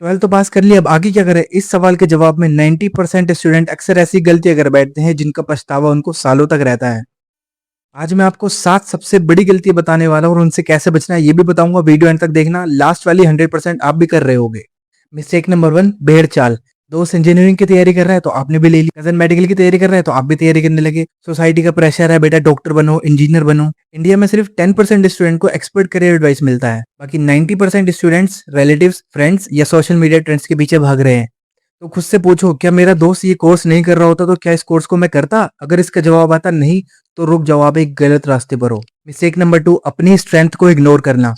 12th तो पास कर लिया, अब आगे क्या करें? इस सवाल के जवाब में 90% स्टूडेंट अक्सर ऐसी गलतियां कर बैठते हैं जिनका पछतावा उनको सालों तक रहता है। आज मैं आपको 7 सबसे बड़ी गलतियां बताने वाला हूँ और उनसे कैसे बचना है ये भी बताऊंगा। वीडियो एंड तक देखना, लास्ट वाली 100% आप भी कर रहे होगे। मिस्टेक नंबर 1, भेड़ चाल। दोस्त इंजीनियरिंग की तैयारी कर रहा है तो आपने भी ले ली, कजन मेडिकल की तैयारी कर रहा है तो आप भी तैयारी करने लगे। सोसाइटी का प्रेशर है, बेटा डॉक्टर बनो, इंजीनियर बनो। इंडिया में सिर्फ 10% स्टूडेंट को एक्सपर्ट करियर एडवाइस मिलता है, बाकी 90% स्टूडेंट्स रिलेटिव्स, फ्रेंड्स या सोशल मीडिया ट्रेंड्स के पीछे भाग रहे हैं। तो खुद से पूछो, क्या मेरा दोस्त ये कोर्स नहीं कर रहा होता तो क्या इस कोर्स को मैं करता? अगर इसका जवाब आता नहीं तो रुक जाओ, आप एक गलत रास्ते पर हो। मिस्टेक नंबर 2, अपनी स्ट्रेंथ को इग्नोर करना।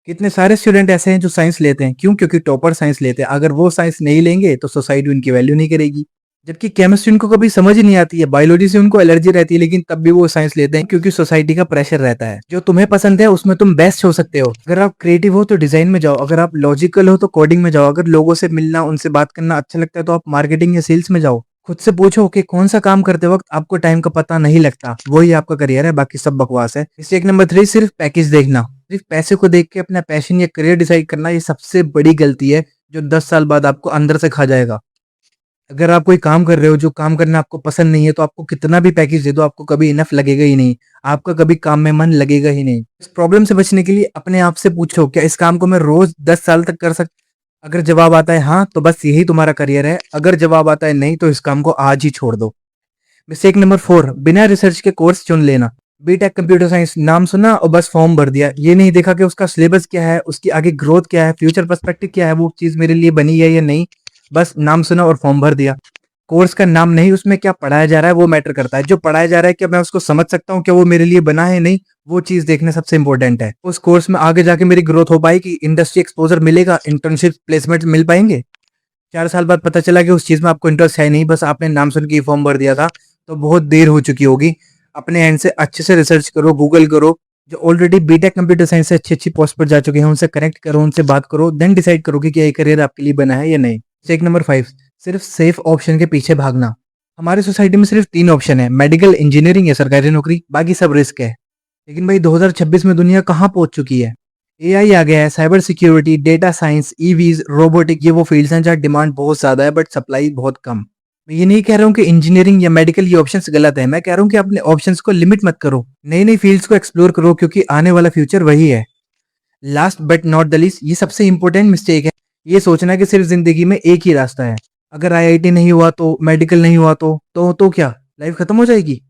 कितने सारे स्टूडेंट ऐसे हैं जो साइंस लेते हैं, क्यों? क्योंकि टॉपर साइंस लेते हैं। अगर वो साइंस नहीं लेंगे तो सोसाइटी उनकी वैल्यू नहीं करेगी। जबकि केमिस्ट्री उनको कभी समझ ही नहीं आती है, बायोलॉजी से उनको एलर्जी रहती है, लेकिन तब भी वो साइंस लेते हैं क्योंकि सोसाइटी का प्रेशर रहता है। जो तुम्हें पसंद है उसमें तुम बेस्ट हो सकते हो। अगर आप क्रिएटिव हो तो डिजाइन में जाओ, अगर आप लॉजिकल हो तो कोडिंग में जाओ, अगर लोगों से मिलना, उनसे बात करना अच्छा लगता है तो आप मार्केटिंग या सेल्स में जाओ। खुद से पूछो कि कौन सा काम करते वक्त आपको टाइम का पता नहीं लगता, वही आपका करियर है, बाकी सब बकवास है। मिस्टेक नंबर 3, सिर्फ पैकेज देखना। सिर्फ पैसे को देख के अपना पैशन या करियर डिसाइड करना, ये सबसे बड़ी गलती है जो 10 साल बाद आपको अंदर से खा जाएगा। अगर आप कोई काम कर रहे हो जो काम करना आपको पसंद नहीं है तो आपको कितना भी पैकेज दे दो, आपको कभी इनफ लगेगा ही नहीं। आपका कभी काम में मन लगेगा ही नहीं। इस प्रॉब्लम से बचने के लिए अपने आप से पूछो, क्या इस काम को मैं रोज 10 साल तक कर सकता? अगर जवाब आता है हाँ तो बस यही तुम्हारा करियर है, अगर जवाब आता है नहीं तो इस काम को आज ही छोड़ दो। मिस्टेक नंबर 4, बिना रिसर्च के कोर्स चुन लेना। बीटेक कंप्यूटर साइंस नाम सुना और बस फॉर्म भर दिया, ये नहीं देखा कि उसका सिलेबस क्या है, उसकी आगे ग्रोथ क्या है, फ्यूचर पर्सपेक्टिव क्या है, वो चीज मेरे लिए बनी है या नहीं। बस नाम सुना और फॉर्म भर दिया। कोर्स का नाम नहीं, उसमें क्या पढ़ाया जा रहा है वो मैटर करता है। जो पढ़ाया जा रहा है क्या मैं उसको समझ सकता हूँ, क्या वो मेरे लिए बना है? नहीं, वो चीज देखना सबसे इंपॉर्टेंट है। उस कोर्स में आगे जाके मेरी ग्रोथ हो पाएगी, इंडस्ट्री एक्सपोजर मिलेगा, इंटर्नशिप प्लेसमेंट मिल पाएंगे। 4 साल बाद पता चला कि उस चीज में आपको इंटरेस्ट है नहीं, बस आपने नाम सुन के फॉर्म भर दिया था, तो बहुत देर हो चुकी होगी। अपने एंड से अच्छे से रिसर्च करो, गूगल करो। जो ऑलरेडी बीटेक कंप्यूटर साइंस से अच्छी अच्छी पोस्ट पर जा चुके हैं उनसे कनेक्ट करो, उनसे बात करो, देन डिसाइड करो कि क्या ये करियर आपके लिए बना है या नहीं। स्टेप नंबर 5, सिर्फ सेफ ऑप्शन के पीछे भागना। हमारी सोसाइटी में सिर्फ 3 ऑप्शन है, मेडिकल, इंजीनियरिंग या सरकारी नौकरी, बाकी सब रिस्क है। लेकिन भाई 2026 में दुनिया कहाँ पहुंच चुकी है? एआई आ गया है, cyber security, data science, EVs, robotic, ये वो फील्ड्स हैं जहाँ डिमांड बहुत ज्यादा है बट सप्लाई बहुत कम। मैं ये नहीं कह रहा हूँ कि इंजीनियरिंग या मेडिकल ये ऑप्शंस गलत है, मैं कह रहा हूँ कि अपने ऑप्शंस को लिमिट मत करो, नई नई फील्ड्स को एक्सप्लोर करो, क्योंकि आने वाला फ्यूचर वही है। Last but not the least, ये सबसे इंपॉर्टेंट मिस्टेक है, ये सोचना कि सिर्फ जिंदगी में एक ही रास्ता है। अगर आईआईटी नहीं हुआ तो, मेडिकल नहीं हुआ तो क्या लाइफ खत्म हो जाएगी?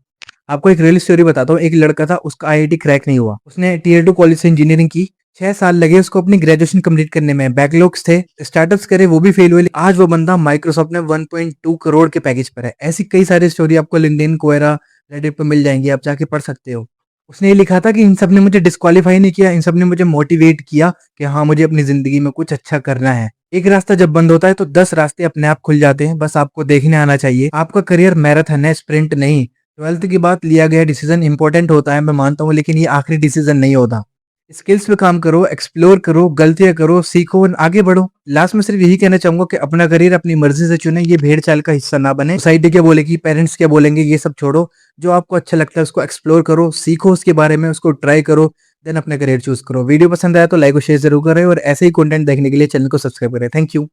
आपको एक रियल स्टोरी बताता हूँ। एक लड़का था, उसका आईआईटी क्रैक नहीं हुआ, उसने टीयर 2 कॉलेज से इंजीनियरिंग की। 6 साल लगे उसको अपनी ग्रेजुएशन कंप्लीट करने में, बैकलॉग्स थे, स्टार्टअप्स करे वो भी फेल हुए। आज वो बंदा माइक्रोसॉफ्ट में 1.2 करोड़ के पैकेज पर है। ऐसी कई सारी स्टोरी आपको लिंक्डइन, क्वेरा, रेडिट पर मिल जाएंगी, आप जाके पढ़ सकते हो। उसने ये लिखा था कि इन सब ने मुझे डिस्क्वालीफाई नहीं किया, इन सब ने मुझे मोटिवेट किया कि हाँ मुझे अपनी जिंदगी में कुछ अच्छा करना है। एक रास्ता जब बंद होता है तो 10 रास्ते अपने आप खुल जाते हैं, बस आपको देखने आना चाहिए। आपका करियर मैराथन है, स्प्रिंट नहीं। 12th के बाद लिया गया डिसीजन इंपॉर्टेंट होता है, मैं मानता हूँ, लेकिन ये आखिरी डिसीजन नहीं होता। स्किल्स पे काम करो, एक्सप्लोर करो, गलतियां करो, सीखो और आगे बढ़ो। लास्ट में सिर्फ यही कहना चाहूंगा कि अपना करियर अपनी मर्जी से चुने, ये भेड़ चाल का हिस्सा ना बने। सोसाइटी क्या बोलेगी, पेरेंट्स क्या बोलेंगे, ये सब छोड़ो। जो आपको अच्छा लगता है उसको एक्सप्लोर करो, सीखो उसके बारे में, उसको ट्राई करो, देन अपना करियर चूज करो। वीडियो पसंद आया तो लाइक और शेयर जरूर करें और ऐसे ही कंटेंट देखने के लिए चैनल को सब्सक्राइब करें। Thank you.